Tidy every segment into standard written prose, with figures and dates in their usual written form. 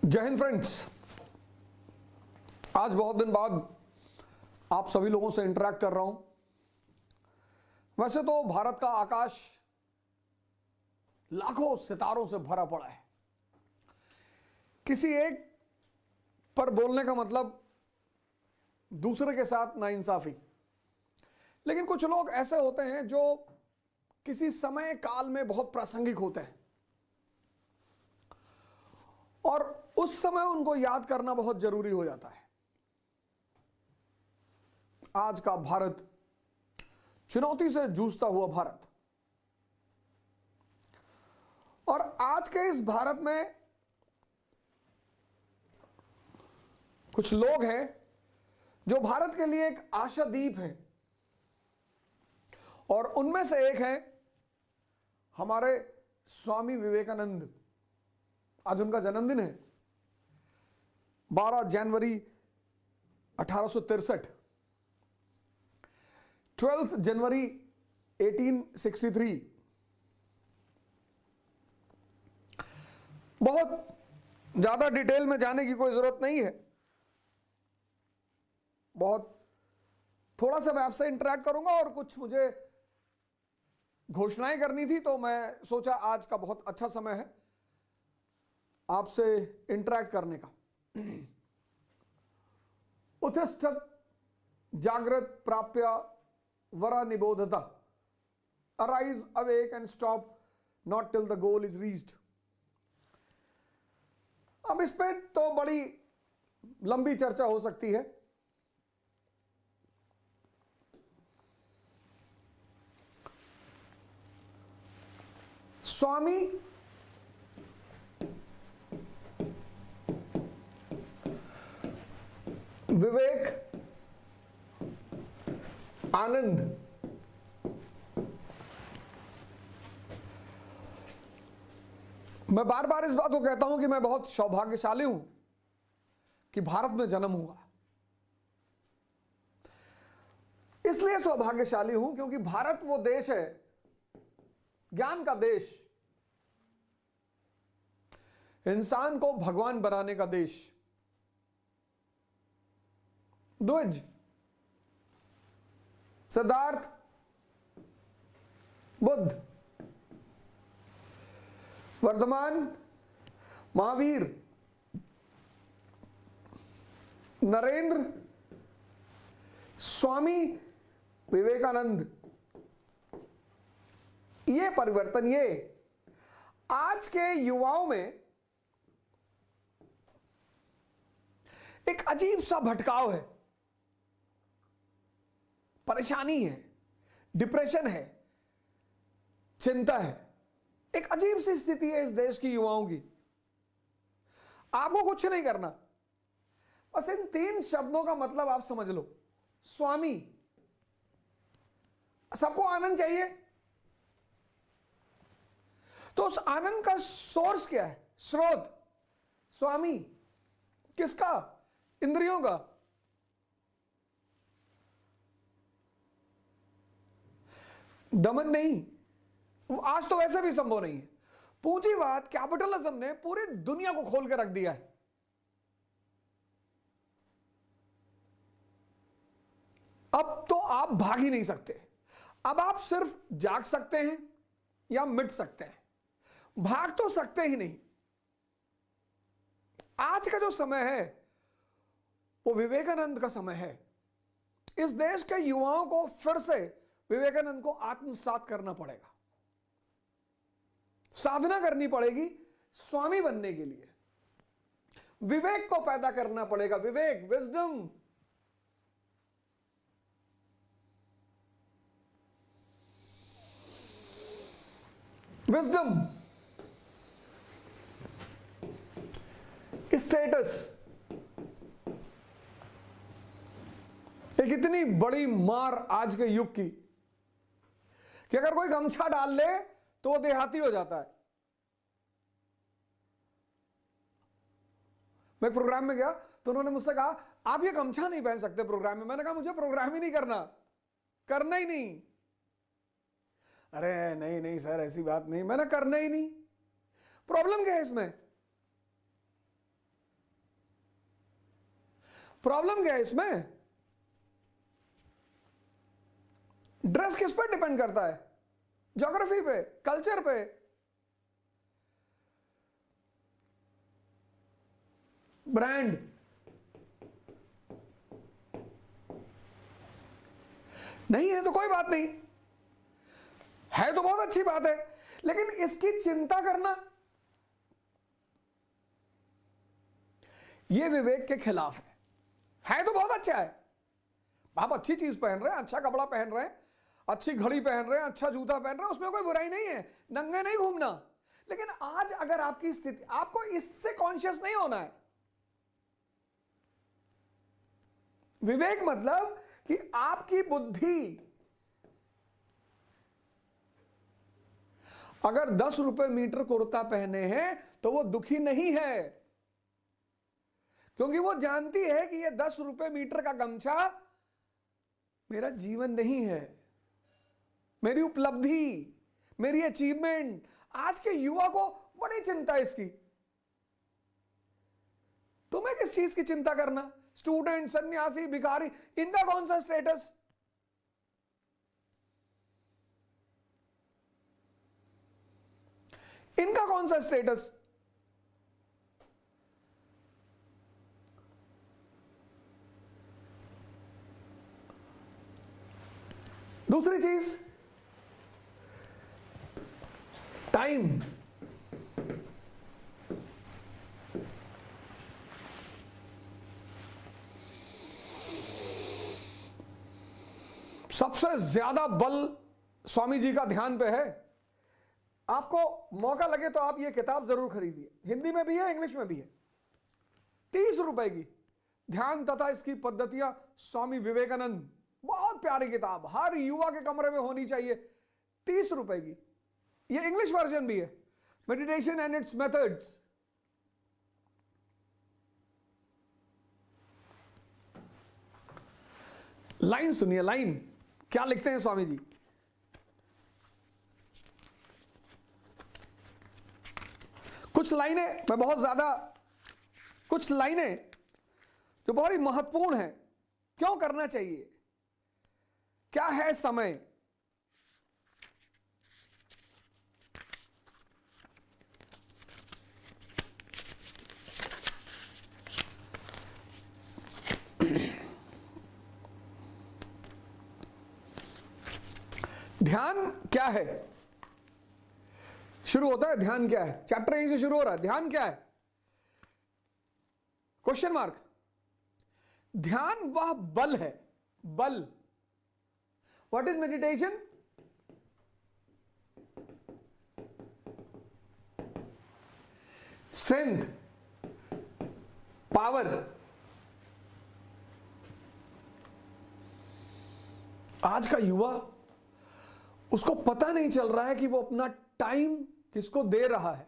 जय हिंद फ्रेंड्स। आज बहुत दिन बाद आप सभी लोगों से इंटरेक्ट कर रहा हूं। वैसे तो भारत का आकाश लाखों सितारों से भरा पड़ा है। किसी एक पर बोलने का मतलब दूसरे के साथ नाइंसाफी। लेकिन कुछ लोग ऐसे होते हैं जो किसी समय काल में बहुत प्रासंगिक होते हैं और उस समय उनको याद करना बहुत जरूरी हो जाता है। आज का भारत, चुनौती से जूझता हुआ भारत, और आज के इस भारत में कुछ लोग हैं जो भारत के लिए एक आशादीप हैं, और उनमें से एक है हमारे स्वामी विवेकानंद। आज उनका जन्मदिन है, 12 जनवरी 1863, 12 जनवरी 1863। बहुत ज्यादा डिटेल में जाने की कोई जरूरत नहीं है। बहुत थोड़ा सा मैं आपसे इंटरेक्ट करूंगा और कुछ मुझे घोषणाएं करनी थी, तो मैं सोचा आज का बहुत अच्छा समय है आपसे इंटरेक्ट करने का। उत्तिष्ठत् जागृत प्राप्य वरा निबोधता, arise awake and stop not till the goal is reached. अब इस पे तो बड़ी लंबी चर्चा हो सकती है। स्वामी विवेक आनंद मैं बार बार इस बात को कहता हूं कि मैं बहुत सौभाग्यशाली हूं कि भारत में जन्म हुआ। इसलिए सौभाग्यशाली हूं क्योंकि भारत वो देश है, ज्ञान का देश, इंसान को भगवान बनाने का देश। द्विज, सिद्धार्थ, बुद्ध, वर्धमान, महावीर, नरेंद्र, स्वामी विवेकानंद, ये परिवर्तन, ये आज के युवाओं में एक अजीब सा भटकाव है, परेशानी है, डिप्रेशन है, चिंता है। एक अजीब सी स्थिति है इस देश की युवाओं की। आपको कुछ नहीं करना, बस इन 3 शब्दों का मतलब आप समझ लो। स्वामी, सबको आनंद चाहिए, तो उस आनंद का सोर्स क्या है, स्रोत? स्वामी किसका? इंद्रियों का। दमन नहीं, आज तो वैसे भी संभव नहीं है। पूंजीवाद, कैपिटलिज्म ने पूरी दुनिया को खोल के रख दिया है। अब तो आप भाग ही नहीं सकते। अब आप सिर्फ जाग सकते हैं या मिट सकते हैं, भाग तो सकते ही नहीं। आज का जो समय है वो विवेकानंद का समय है। इस देश के युवाओं को फिर से विवेकानंद को आत्मसात करना पड़ेगा, साधना करनी पड़ेगी स्वामी बनने के लिए। विवेक को पैदा करना पड़ेगा, विवेक, विजडम। विजडम, स्टेटस, एक इतनी बड़ी मार आज के युग की कि अगर कोई गमछा डाल ले तो वो देहाती हो जाता है। मैं प्रोग्राम में गया तो उन्होंने मुझसे कहा, आप ये गमछा नहीं पहन सकते प्रोग्राम में। मैंने कहा, मुझे प्रोग्राम ही नहीं करना, करना ही नहीं। अरे नहीं नहीं सर, ऐसी बात नहीं। मैंने करना ही नहीं। प्रॉब्लम क्या है इसमें? प्रॉब्लम क्या है इसमें? ड्रेस किस पर डिपेंड करता है? ज्योग्राफी पे, कल्चर पे। ब्रांड नहीं है तो कोई बात नहीं, है तो बहुत अच्छी बात है, लेकिन इसकी चिंता करना यह विवेक के खिलाफ है तो बहुत अच्छा है। आप अच्छी चीज पहन रहे हैं, अच्छा कपड़ा पहन रहे हैं, अच्छी घड़ी पहन रहे हैं, अच्छा जूता पहन रहे हैं, उसमें कोई बुराई नहीं है, नंगे नहीं घूमना। लेकिन आज अगर आपकी स्थिति, आपको इससे कॉन्शियस नहीं होना है। विवेक मतलब कि आपकी बुद्धि अगर 10 रुपए मीटर कुर्ता पहने हैं तो वो दुखी नहीं है, क्योंकि वो जानती है कि ये 10 रुपए मीटर का गमछा मेरा जीवन नहीं है, मेरी उपलब्धि, मेरी अचीवमेंट। आज के युवा को बड़ी चिंता है इसकी। तुम्हें किस चीज की चिंता करना? स्टूडेंट, सन्यासी, भिखारी, इनका कौन सा स्टेटस? इनका कौन सा स्टेटस? दूसरी चीज, टाइम। सबसे ज्यादा बल स्वामी जी का ध्यान पे है। आपको मौका लगे तो आप ये किताब जरूर खरीदिए, हिंदी में भी है, इंग्लिश में भी है, 30 रुपए की, ध्यान तथा इसकी पद्धतियां, स्वामी विवेकानंद। बहुत प्यारी किताब, हर युवा के कमरे में होनी चाहिए, 30 रुपए की। ये इंग्लिश वर्जन भी है, meditation and it's methods. Line सुनिए, लाइन क्या लिखते हैं स्वामी जी। कुछ लाइनें मैं बहुत ज्यादा, कुछ लाइनें जो बहुत ही महत्वपूर्ण है। क्यों करना चाहिए? क्या है समय? ध्यान क्या है? शुरू होता है ध्यान क्या है, चैप्टर यहीं से शुरू हो रहा है। ध्यान क्या है? Question mark. ध्यान वह बल है, बल। What is meditation? Strength, power. आज का युवा, उसको पता नहीं चल रहा है कि वो अपना टाइम किसको दे रहा है।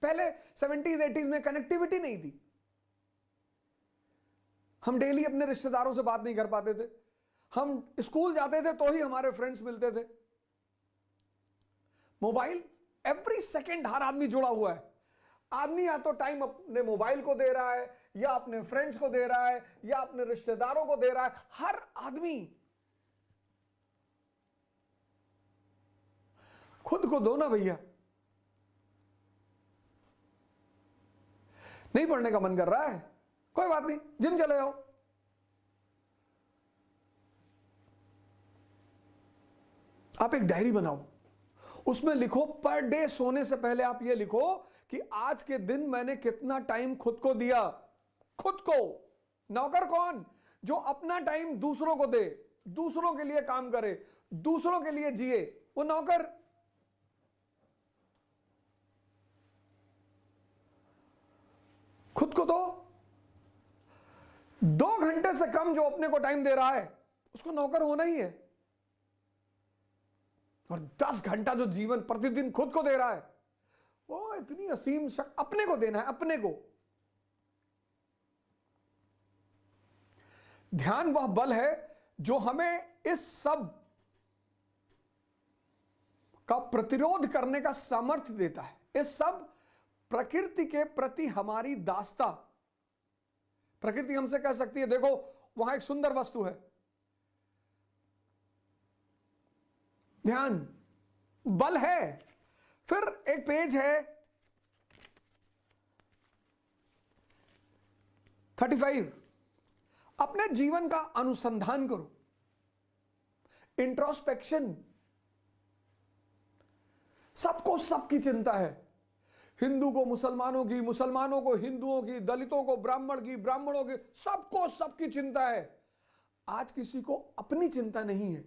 पहले 70s 80s में कनेक्टिविटी नहीं थी, हम डेली अपने रिश्तेदारों से बात नहीं कर पाते थे, हम स्कूल जाते थे तो ही हमारे फ्रेंड्स मिलते थे। मोबाइल, एवरी सेकेंड हर आदमी जुड़ा हुआ है। आदमी या तो टाइम अपने मोबाइल को दे रहा है, या अपने फ्रेंड्स को दे रहा है, या अपने रिश्तेदारों को दे रहा है। हर आदमी। खुद को दो ना भैया। नहीं पढ़ने का मन कर रहा है, कोई बात नहीं, जिम चले जाओ। आप एक डायरी बनाओ, उसमें लिखो, पर डे सोने से पहले आप ये लिखो कि आज के दिन मैंने कितना टाइम खुद को दिया। खुद को। नौकर कौन? जो अपना टाइम दूसरों को दे, दूसरों के लिए काम करे, दूसरों के लिए जिए, वो नौकर। खुद को तो 2 घंटे से कम जो अपने को टाइम दे रहा है उसको नौकर होना ही है। और 10 घंटा जो जीवन प्रतिदिन खुद को दे रहा है, वो इतनी असीम शक्ति अपने को देना है, अपने को। ध्यान वह बल है जो हमें इस सब का प्रतिरोध करने का सामर्थ्य देता है। इस सब प्रकृति के प्रति हमारी दास्ता, प्रकृति हमसे कह सकती है देखो वहां एक सुंदर वस्तु है, ध्यान, बल है। फिर एक पेज है 35, अपने जीवन का अनुसंधान करो, इंट्रोस्पेक्शन। सबको सबकी चिंता है, हिंदू को मुसलमानों की, मुसलमानों को हिंदुओं की, दलितों को ब्राह्मण की, ब्राह्मणों की, सबको सबकी चिंता है। आज किसी को अपनी चिंता नहीं है।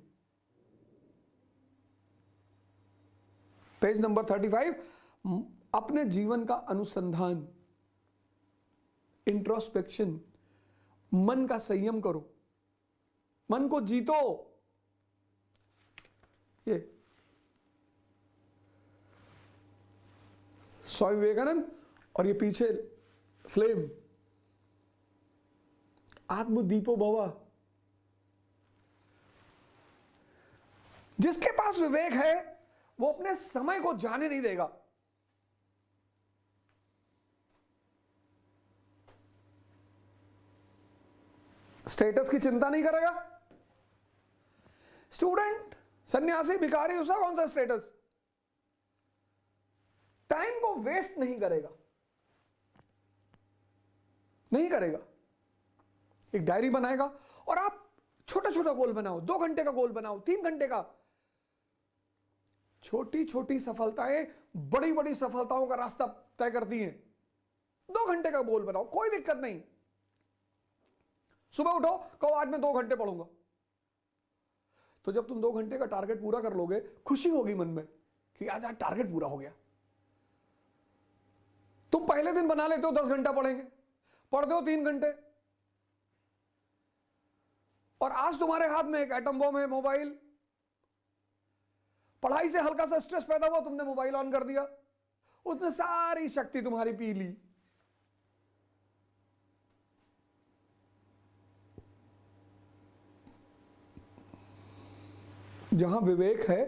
पेज नंबर 35, अपने जीवन का अनुसंधान, इंट्रोस्पेक्शन। मन का संयम करो, मन को जीतो। ये स्वामी विवेकानंद और ये पीछे फ्लेम, आत्मदीपो भवा। जिसके पास विवेक है वो अपने समय को जाने नहीं देगा। स्टेटस की चिंता नहीं करेगा। स्टूडेंट, सन्यासी, भिखारी, उसका कौन सा स्टेटस? टाइम को वेस्ट नहीं करेगा, नहीं करेगा। एक डायरी बनाएगा और आप छोटा छोटा गोल बनाओ, 2 घंटे का गोल बनाओ, 3 घंटे का। छोटी छोटी सफलताएं बड़ी बड़ी सफलताओं का रास्ता तय करती हैं। 2 घंटे का गोल बनाओ, कोई दिक्कत नहीं। सुबह उठो, कहो आज मैं 2 घंटे पढ़ूंगा। तो जब तुम 2 घंटे का टारगेट पूरा कर लोगे, खुशी होगी मन में कि आज आज टारगेट पूरा हो गया। तुम पहले दिन बना लेते हो 10 घंटा पढ़ेंगे, पढ़ते हो 3 घंटे, और आज तुम्हारे हाथ में एक एटम बम है, मोबाइल। पढ़ाई से हल्का सा स्ट्रेस पैदा हुआ, तुमने मोबाइल ऑन कर दिया, उसने सारी शक्ति तुम्हारी पी ली। जहां विवेक है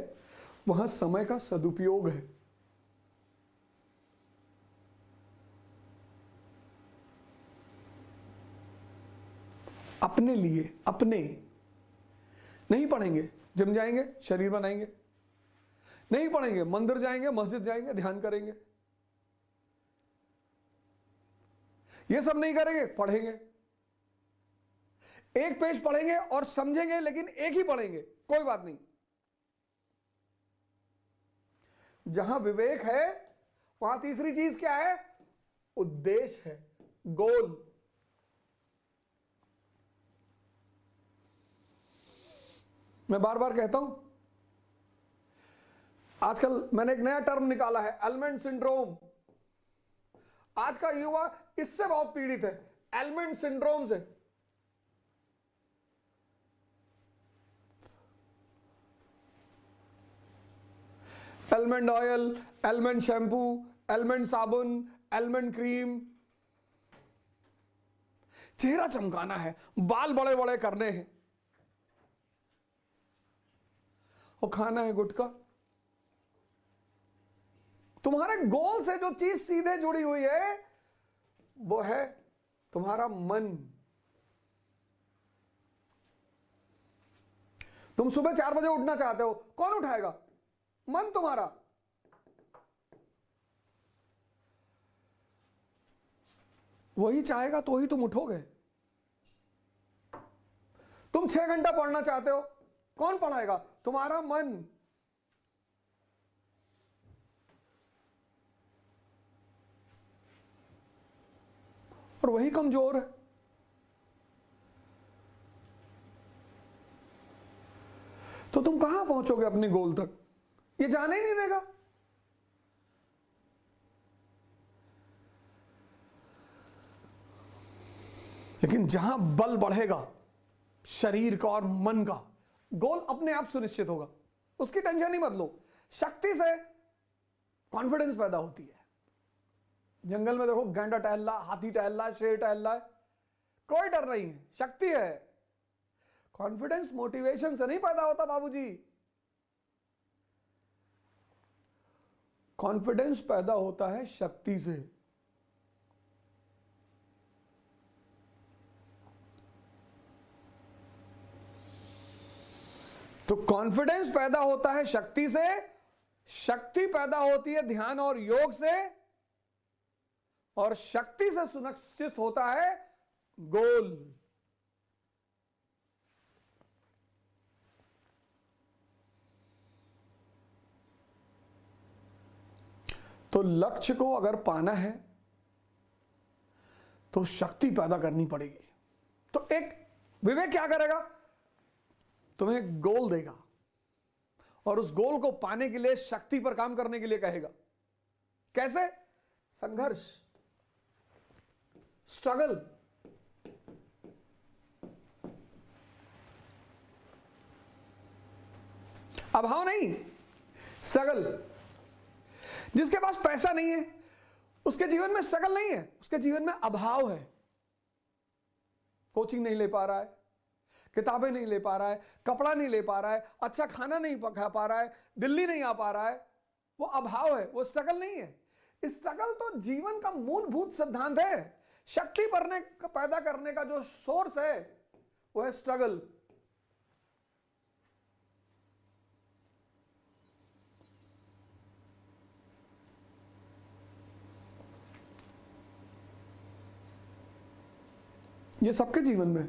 वहां समय का सदुपयोग है। अपने लिए, अपने नहीं पढ़ेंगे, जिम जाएंगे, शरीर बनाएंगे। नहीं पढ़ेंगे, मंदिर जाएंगे, मस्जिद जाएंगे, ध्यान करेंगे। ये सब नहीं करेंगे, पढ़ेंगे। एक पेज पढ़ेंगे और समझेंगे, लेकिन एक ही पढ़ेंगे, कोई बात नहीं। जहां विवेक है वहां तीसरी चीज क्या है? उद्देश्य है, गोल। मैं बार बार कहता हूं, आजकल मैंने एक नया टर्म निकाला है, एलिमेंट सिंड्रोम। आज का युवा इससे बहुत पीड़ित है, एलिमेंट सिंड्रोम से। Element oil, element shampoo, element साबुन, एलिमेंट क्रीम। चेहरा चमकाना है, बाल बड़े बड़े करने हैं, और खाना है गुटखा। तुम्हारे गोल से जो चीज सीधे जुड़ी हुई है वो है तुम्हारा मन। तुम सुबह 4 बजे उठना चाहते हो, कौन उठाएगा? मन तुम्हारा। वही चाहेगा तो ही तुम उठोगे। तुम 6 घंटा पढ़ना चाहते हो, कौन पढ़ाएगा? तुम्हारा मन। और वही कमजोर है। तो तुम कहां पहुंचोगे अपने गोल तक? ये जाने ही नहीं देगा। लेकिन जहां बल बढ़ेगा शरीर का और मन का, गोल अपने आप सुनिश्चित होगा, उसकी टेंशन ही मत लो। शक्ति से कॉन्फिडेंस पैदा होती है। जंगल में देखो, गैंडा टहल रहा, हाथी टहल रहा, शेर टहल रहा है, कोई डर नहीं है, शक्ति है। कॉन्फिडेंस मोटिवेशन से नहीं पैदा होता बाबूजी। कॉन्फिडेंस पैदा होता है शक्ति से। कॉन्फिडेंस पैदा होता है शक्ति से, शक्ति पैदा होती है ध्यान और योग से, और शक्ति से सुनिश्चित होता है गोल। तो लक्ष्य को अगर पाना है तो शक्ति पैदा करनी पड़ेगी। तो एक विवेक क्या करेगा, तुम्हें गोल देगा और उस गोल को पाने के लिए शक्ति पर काम करने के लिए कहेगा। कैसे? संघर्ष, स्ट्रगल। अभाव नहीं, स्ट्रगल। जिसके पास पैसा नहीं है उसके जीवन में स्ट्रगल नहीं है, उसके जीवन में अभाव है। कोचिंग नहीं ले पा रहा है, किताबें नहीं ले पा रहा है, कपड़ा नहीं ले पा रहा है, अच्छा खाना नहीं खा पा रहा है, दिल्ली नहीं आ पा रहा है, वो अभाव है, वो स्ट्रगल नहीं है। स्ट्रगल तो जीवन का मूलभूत सिद्धांत है। शक्ति पैदा करने का जो सोर्स है वो है स्ट्रगल। ये सबके जीवन में।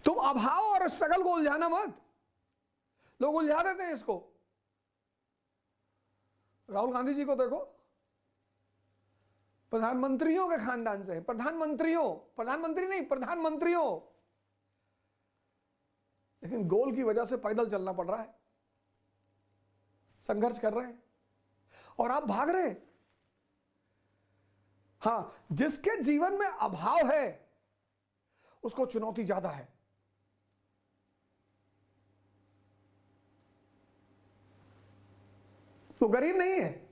तुम अभाव और स्ट्रगल को उलझाना मत। लोग उलझा देते हैं इसको। राहुल गांधी जी को देखो, प्रधानमंत्रियों के खानदान से, प्रधानमंत्री नहीं, प्रधानमंत्रियों, लेकिन गोल की वजह से पैदल चलना पड़ रहा है, संघर्ष कर रहे हैं और आप भाग रहे हैं। हां, जिसके जीवन में अभाव है उसको चुनौती ज्यादा है। वो गरीब नहीं है,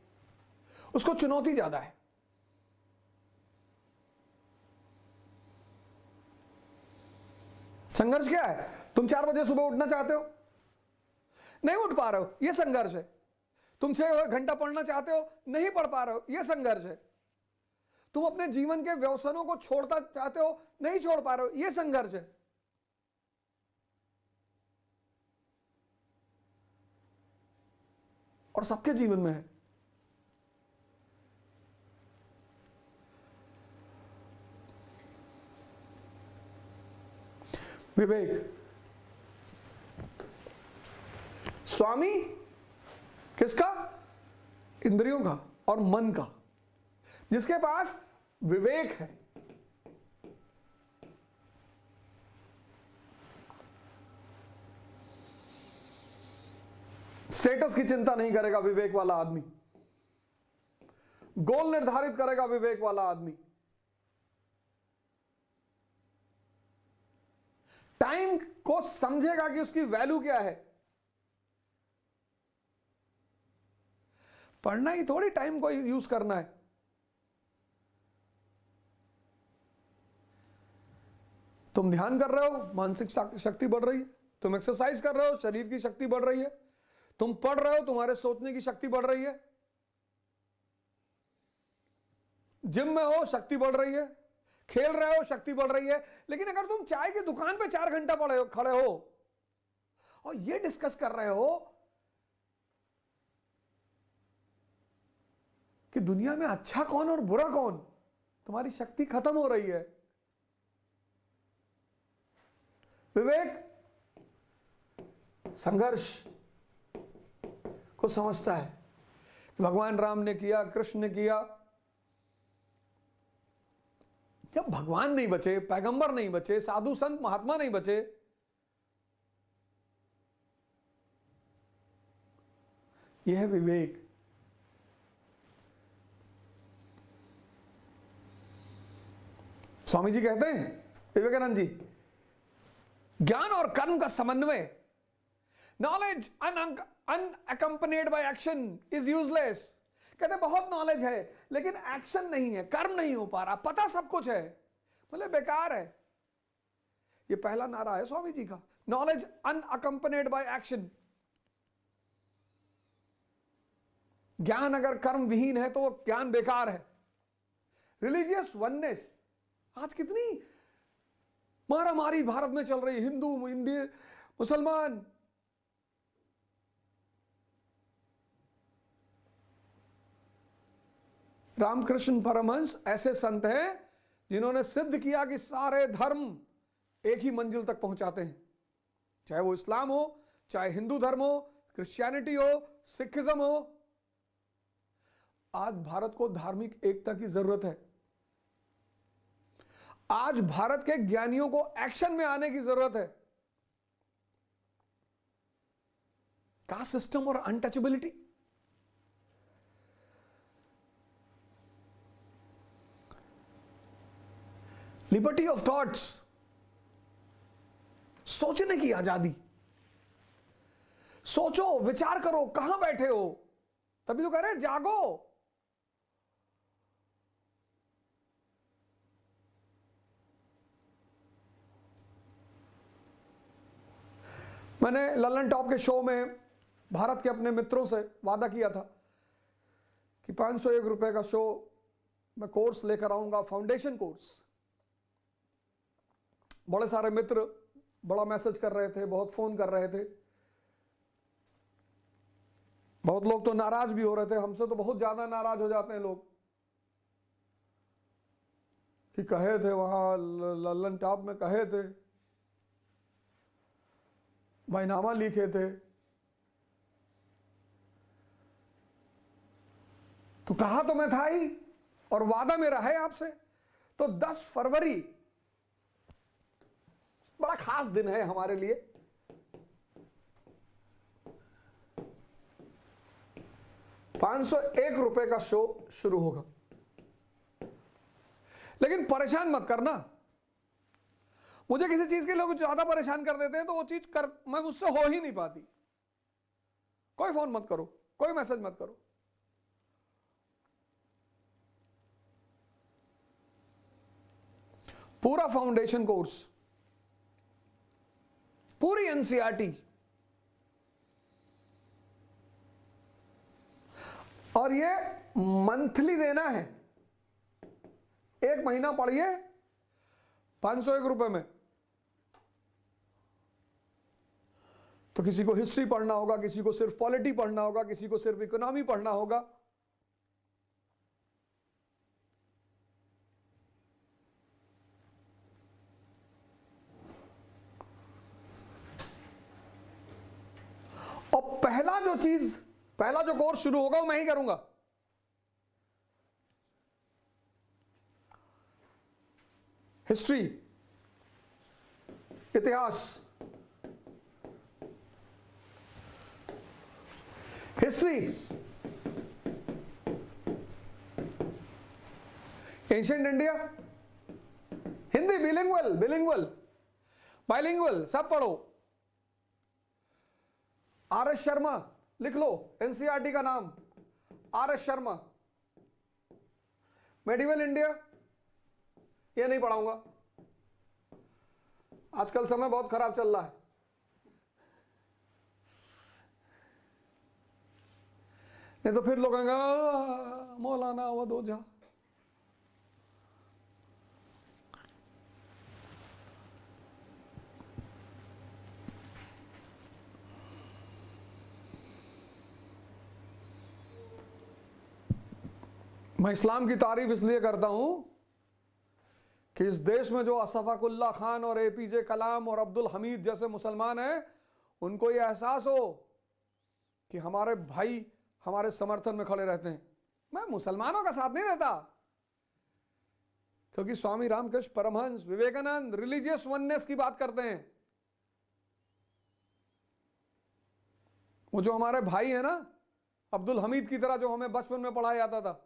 उसको चुनौती ज्यादा है। संघर्ष क्या है? तुम 4 बजे सुबह उठना चाहते हो, नहीं उठ पा रहे हो, यह संघर्ष है। तुम 6 घंटा पढ़ना चाहते हो, नहीं पढ़ पा रहे हो, यह संघर्ष है। तुम अपने जीवन के व्यसनों को छोड़ना चाहते हो, नहीं छोड़ पा रहे हो, यह संघर्ष है। और सबके जीवन में है। विवेक स्वामी किसका? इंद्रियों का और मन का। जिसके पास विवेक है, स्टेटस की चिंता नहीं करेगा विवेक वाला आदमी, गोल निर्धारित करेगा विवेक वाला आदमी, टाइम को समझेगा कि उसकी वैल्यू क्या है। पढ़ना ही थोड़ी टाइम को यूज करना है। तुम ध्यान कर रहे हो, मानसिक शक्ति बढ़ रही है। तुम एक्सरसाइज कर रहे हो, शरीर की शक्ति बढ़ रही है। तुम पढ़ रहे हो, तुम्हारे सोचने की शक्ति बढ़ रही है। जिम में हो, शक्ति बढ़ रही है। खेल रहे हो, शक्ति बढ़ रही है। लेकिन अगर तुम चाय की दुकान पे 4 घंटा खड़े हो और ये डिस्कस कर रहे हो कि दुनिया में अच्छा कौन और बुरा कौन, तुम्हारी शक्ति खत्म हो रही है। विवेक संघर्ष को समझता है कि भगवान राम ने किया, कृष्ण ने किया। जब भगवान नहीं बचे, पैगंबर नहीं बचे, साधु संत महात्मा नहीं बचे, यह है विवेक। स्वामी जी कहते हैं, विवेकानंद जी, ज्ञान और कर्म का समन्वय, knowledge unaccompanied by action is useless. कहते बहुत नॉलेज है लेकिन एक्शन नहीं है, कर्म नहीं हो पा रहा, पता सब कुछ है, बोले बेकार है। ये पहला नारा है स्वामी जी का, नॉलेज अनअकम्पनीड बाय एक्शन। ज्ञान अगर कर्म विहीन है तो वो ज्ञान बेकार है। रिलीजियस वननेस, आज कितनी मारामारी भारत में चल रही है, हिंदू, इंडियन, मुसलमान, रामकृष्ण परमहंस ऐसे संत हैं जिन्होंने सिद्ध किया कि सारे धर्म एक ही मंजिल तक पहुंचाते हैं, चाहे वो इस्लाम हो, चाहे हिंदू धर्म हो, क्रिश्चियनिटी हो, सिखिज्म हो। आज भारत को धार्मिक एकता की जरूरत है। आज भारत के ज्ञानियों को एक्शन में आने की जरूरत है। कास्ट सिस्टम और अनटचेबिलिटी, लिबर्टी ऑफ थॉट्स, सोचने की आजादी। सोचो, विचार करो, कहां बैठे हो, तभी तो कह रहे हैं जागो। मैंने ललन टॉप के शो में भारत के अपने मित्रों से वादा किया था कि 501 रुपए का शो मैं कोर्स लेकर आऊंगा, फाउंडेशन कोर्स। बड़े सारे मित्र बड़ा मैसेज कर रहे थे, बहुत फोन कर रहे थे, बहुत लोग तो नाराज भी हो रहे थे। हमसे तो बहुत ज्यादा नाराज हो जाते हैं लोग कि कहे थे वहां ललन टॉप में, कहे थे, बैनामा लिखे थे, तो कहा तो मैं था ही, और वादा मेरा है आपसे। तो 10 फरवरी बड़ा खास दिन है हमारे लिए। ₹501 का शो शुरू होगा, लेकिन परेशान मत करना। मुझे किसी चीज के लोग ज्यादा परेशान कर देते हैं तो वो चीज मैं मुझसे हो ही नहीं पाती। कोई फोन मत करो, कोई मैसेज मत करो। पूरा फाउंडेशन कोर्स, पूरी एनसीईआरटी, और ये मंथली देना है। 1 महीना पढ़िए 501 रुपए में। तो किसी को हिस्ट्री पढ़ना होगा, किसी को सिर्फ पॉलिटी पढ़ना होगा, किसी को सिर्फ इकोनॉमी पढ़ना होगा। और पहला जो कोर्स शुरू होगा वो मैं ही करूंगा। हिस्ट्री, इतिहास, history, ancient India, Hindi, bilingual, bilingual, सब पढ़ो। आर.एस. शर्मा लिख लो, एनसीईआरटी का नाम आर.एस. शर्मा। मेडिवल इंडिया ये नहीं पढ़ाऊंगा, आजकल समय बहुत खराब चल रहा है। नहीं तो फिर लोग कहेंगे मौलाना अवध ओझा। मैं इस्लाम की तारीफ इसलिए करता हूं कि इस देश में जो अशफाकुल्ला खान और एपीजे कलाम और अब्दुल हमीद जैसे मुसलमान हैं, उनको यह एहसास हो कि हमारे भाई हमारे समर्थन में खड़े रहते हैं। मैं मुसलमानों का साथ नहीं देता, क्योंकि स्वामी रामकृष्ण परमहंस, विवेकानंद रिलीजियस वननेस की बात करते हैं। वो जो हमारे भाई है ना, अब्दुल हमीद की तरह जो हमें बचपन में पढ़ाया जाता था,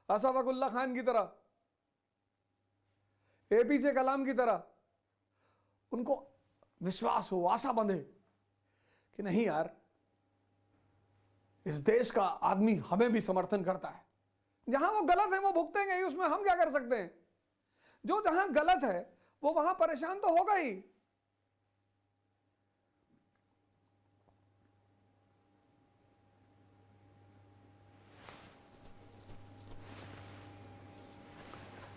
अशफाकुल्ला खान की तरह, एपीजे कलाम की तरह, उनको विश्वास हो, आशा बंधे कि नहीं यार, इस देश का आदमी हमें भी समर्थन करता है। जहां वो गलत है वो भुगतेंगे ही, उसमें हम क्या कर सकते हैं। जो जहां गलत है वो वहां परेशान तो होगा ही।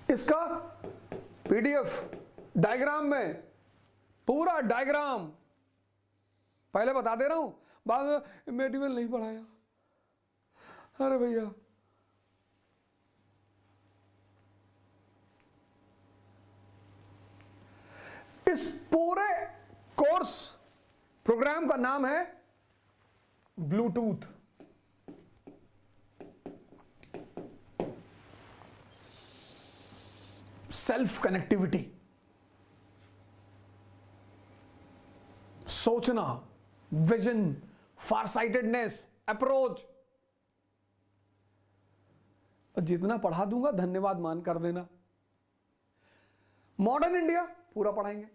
इसका पीडीएफ डायग्राम में, पूरा डायग्राम पहले बता दे रहा हूं, बाद में मेडिवल नहीं पढ़ाया। अरे भैया इस पूरे कोर्स प्रोग्राम का नाम है ब्लूटूथ। सेल्फ कनेक्टिविटी, सोचना, विजन, फारसाइटेडनेस, अप्रोच। जितना पढ़ा दूंगा धन्यवाद मान कर देना। मॉडर्न इंडिया पूरा पढ़ाएंगे,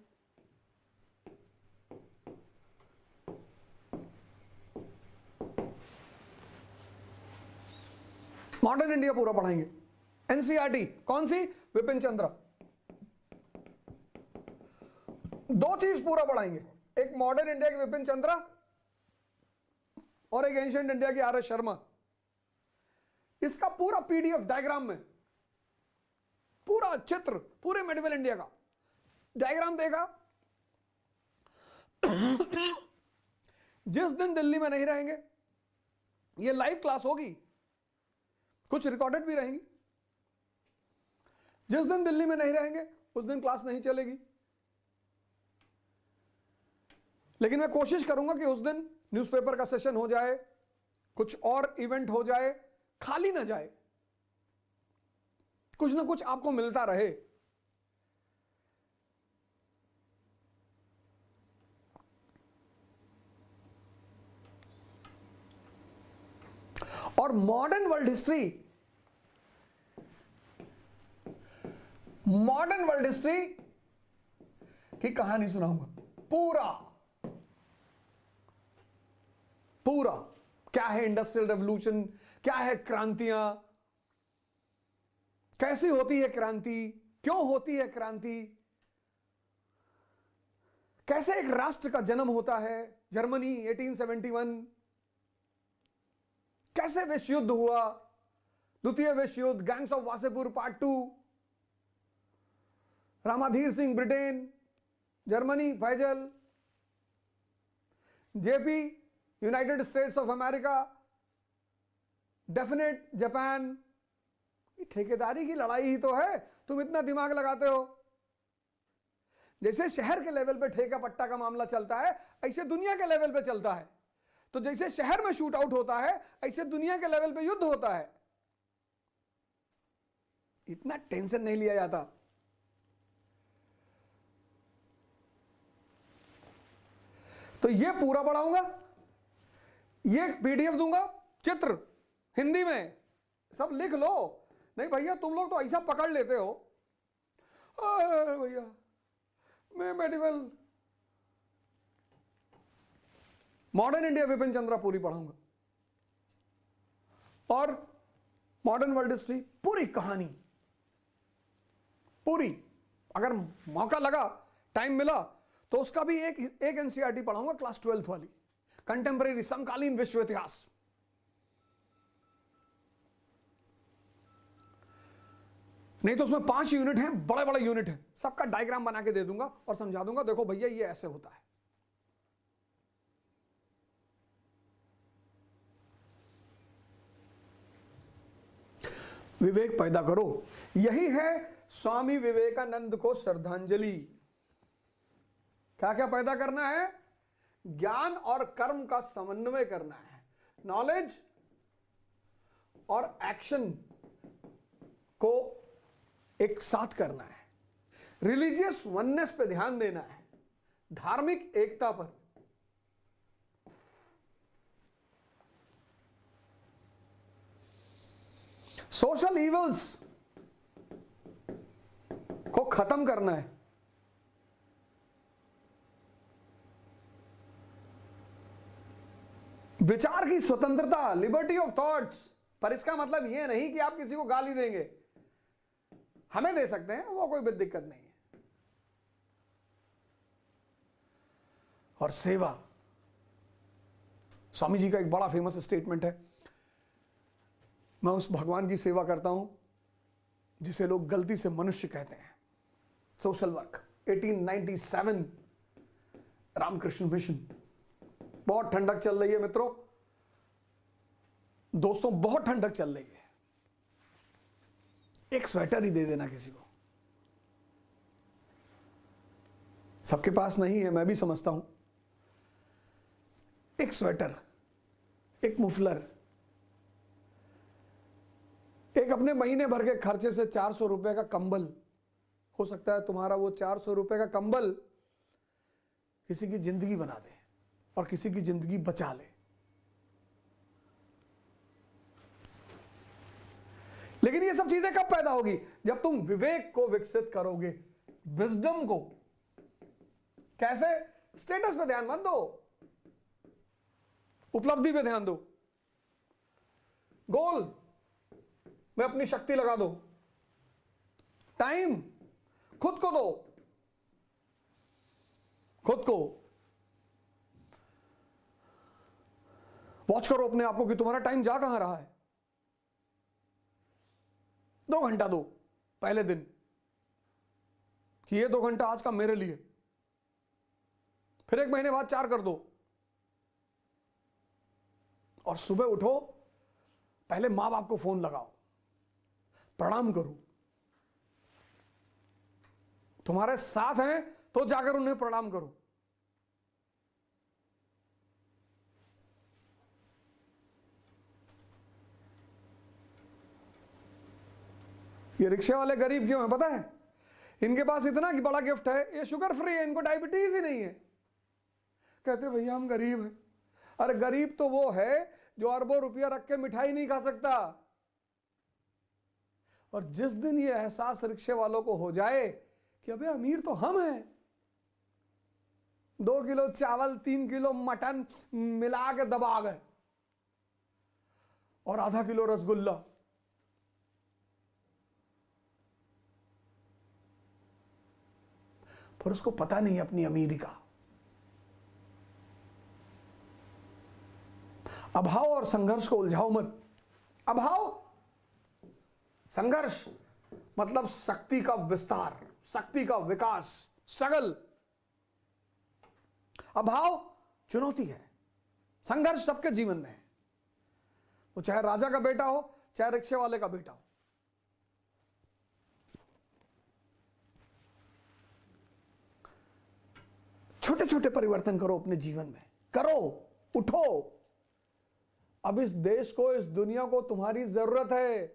मॉडर्न इंडिया पूरा पढ़ाएंगे। एनसीईआरटी कौन सी? विपिन चंद्र। दो चीज पूरा पढ़ाएंगे, एक मॉडर्न इंडिया की विपिन चंद्र और एक एंशिएंट इंडिया की आर एस शर्मा। इसका पूरा पीडीएफ डायग्राम में, पूरा चित्र, पूरे मेडिवल इंडिया का डायग्राम देगा। जिस दिन दिल्ली में नहीं रहेंगे, ये लाइव क्लास होगी, कुछ रिकॉर्डेड भी रहेंगी। जिस दिन दिल्ली में नहीं रहेंगे उस दिन क्लास नहीं चलेगी, लेकिन मैं कोशिश करूंगा कि उस दिन न्यूज़पेपर का सेशन हो जाए, कुछ और इवेंट हो जाए, खाली ना जाए, कुछ ना कुछ आपको मिलता रहे। और modern world history, modern world history की कहानी सुनाऊंगा पूरा पूरा। क्या है इंडस्ट्रियल रेवोल्यूशन, क्या है क्रांतियां, कैसी होती है क्रांति, क्यों होती है क्रांति, कैसे एक राष्ट्र का जन्म होता है, जर्मनी 1871, कैसे विश्व युद्ध हुआ, द्वितीय विश्व युद्ध, gangs of Wasseypur part 2, Ramadhir Singh Britain, Germany Faizal, JP United States of America, definite Japan. ठेकेदारी की लड़ाई ही तो है, तुम इतना दिमाग लगाते हो। जैसे शहर के लेवल पे ठेका पट्टा का मामला चलता है, ऐसे दुनिया के लेवल पे चलता है। तो जैसे शहर में शूट आउट होता है, ऐसे दुनिया के लेवल पे युद्ध होता है। इतना टेंशन नहीं लिया जाता। तो ये पूरा पढ़ाऊंगा, ये पीडीएफ दूंगा, चित्र हिंदी में, सब लिख लो। नहीं भैया तुम लोग तो ऐसा पकड़ लेते हो, अरे भैया मैं medieval modern India Vipin Chandra पूरी पढ़ाऊंगा, और मॉडर्न वर्ल्ड हिस्ट्री पूरी कहानी पूरी। अगर मौका लगा, टाइम मिला, तो उसका भी एक एनसीईआरटी पढ़ाऊंगा, क्लास 12th वाली, कंटेम्परेरी समकालीन विश्व इतिहास। नहीं तो उसमें 5 यूनिट हैं, बड़े बड़े यूनिट हैं, सबका डायग्राम बना के दे दूंगा और समझा दूंगा, देखो भैया ये ऐसे होता है। विवेक पैदा करो, यही है स्वामी विवेकानंद को श्रद्धांजलि। क्या क्या पैदा करना है? ज्ञान और कर्म का समन्वय करना है, नॉलेज और एक्शन को एक साथ करना है, रिलीजियस वननेस पे ध्यान देना है, धार्मिक एकता पर। सोशल इवल्स को खत्म करना है, विचार की स्वतंत्रता, लिबर्टी ऑफ थॉट्स। पर इसका मतलब यह नहीं कि आप किसी को गाली देंगे, हमें दे सकते हैं, वो कोई भी दिक्कत नहीं है। और सेवा, स्वामी जी का एक बड़ा फेमस स्टेटमेंट है, मैं उस भगवान की सेवा करता हूं जिसे लोग गलती से मनुष्य कहते हैं। Social work 1897, Ramakrishna mission. बहुत ठंडक चल रही है मित्रों, दोस्तों, बहुत ठंडक चल रही है। एक स्वेटर ही दे देना किसी को, सबके पास नहीं है, मैं भी समझता हूं। एक स्वेटर, एक मुफलर, एक अपने महीने भर के खर्चे से 400 रुपए का कंबल, हो सकता है तुम्हारा वो 400 रुपए का कंबल किसी की जिंदगी बना दे और किसी की जिंदगी बचा ले। लेकिन ये सब चीजें कब पैदा होगी? जब तुम विवेक को विकसित करोगे, विजडम को। कैसे? स्टेटस पे ध्यान मत दो, उपलब्धि पे ध्यान दो, गोल में अपनी शक्ति लगा दो, टाइम खुद को दो, खुद को वॉच करो अपने आप को कि तुम्हारा टाइम जा कहां रहा है। 2 घंटा दो पहले दिन कि ये 2 घंटा आज का मेरे लिए, फिर 1 महीने बाद 4 कर दो, और सुबह उठो, पहले मां बाप को फोन लगाओ, प्रणाम करो। तुम्हारे साथ हैं तो जाकर उन्हें प्रणाम करो। ये रिक्शे वाले गरीब क्यों हैं पता है? इनके पास इतना बड़ा गिफ्ट है, ये शुगर फ्री है, इनको डायबिटीज ही नहीं है। कहते भैया हम गरीब हैं। अरे गरीब तो वो है जो अरबों रुपया रख के मिठाई नहीं खा सकता। और जिस दिन ये एहसास रिक्शे वालों को हो जाए कि अबे अमीर तो हम हैं, 2 किलो चावल 3 किलो मटन मिला के दबा गए और आधा किलो रसगुल्ला, पर उसको पता नहीं अपनी अमीरी का। अभाव और संघर्ष को उलझाओ मत। अभाव, संघर्ष मतलब शक्ति का विस्तार, शक्ति का विकास, स्ट्रगल। अभाव चुनौती है, संघर्ष सबके जीवन में है। वो चाहे राजा का बेटा हो, चाहे रिक्शे वाले का बेटा हो। छोटे छोटे परिवर्तन करो अपने जीवन में, करो, उठो। अब इस देश को, इस दुनिया को तुम्हारी जरूरत है।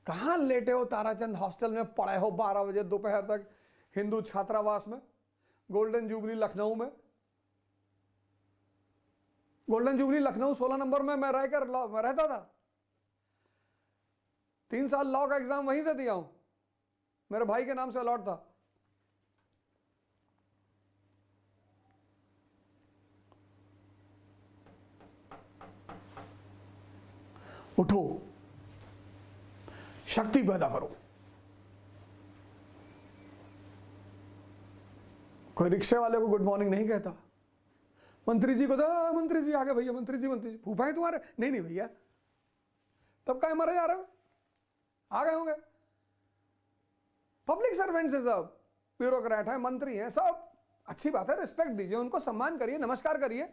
कहां लेटे हो ताराचंद हॉस्टल में, पड़े हो 12 बजे दोपहर तक हिंदू छात्रावास में, गोल्डन जुबली लखनऊ में। गोल्डन जुबली लखनऊ 16 नंबर में मैं रहता था। 3 साल लॉ का एग्जाम वहीं से दिया हूं, मेरे भाई के नाम से अलॉट था। उठो, शक्ति पैदा करो। कोई रिक्शे वाले को गुड मॉर्निंग नहीं कहता। मंत्री जी को तो मंत्री जी आ गए भैया, मंत्री जी फूफा है तुम्हारे? नहीं नहीं भैया, तब क्या मरे जा रहे हो, आ गए होंगे। पब्लिक सर्वेंट्स है सब, ब्यूरोक्रेट है, मंत्री हैं सब, अच्छी बात है, रिस्पेक्ट दीजिए उनको, सम्मान करिए, नमस्कार करिए।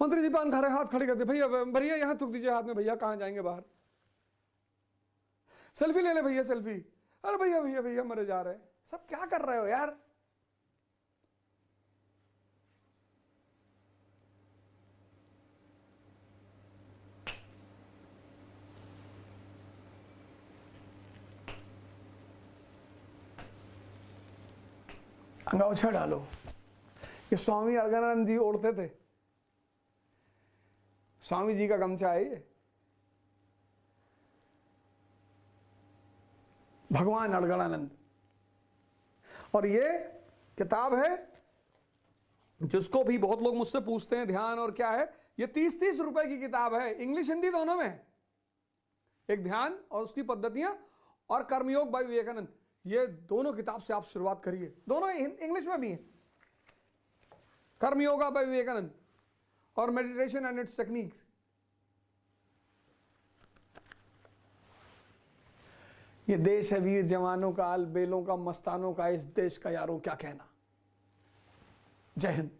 मंत्री जी पान खा रहे, हाथ खड़े करते, भैया भैया यहां थूक दीजिए हाथ में, भैया कहां जाएंगे बाहर। सेल्फी ले ले भैया, सेल्फी। अरे भैया भैया भैया मरे जा रहे हैं सब, क्या कर रहे हो यार। अंगोछा डालो। ये स्वामी अड़गड़ानंद जी ओढ़ते थे, स्वामी जी का गमछा है ये। भगवान अड़गड़ानंद। और ये किताब है जिसको भी बहुत लोग मुझसे पूछते हैं ध्यान और क्या है, ये 30-30 रुपए की किताब है, इंग्लिश हिंदी दोनों में। एक ध्यान और उसकी पद्धतियां और कर्मयोग बाय विवेकानंद, ये दोनों किताब से आप शुरुआत करिए। दोनों इंग्लिश में भी है, कर्मयोगा बाय विवेकानंद और मेडिटेशन एंड इट्स टेक्निक्स। ये देश है वीर जवानों का, आल बेलों का, मस्तानों का, इस देश का यारों क्या कहना। जय हिंद।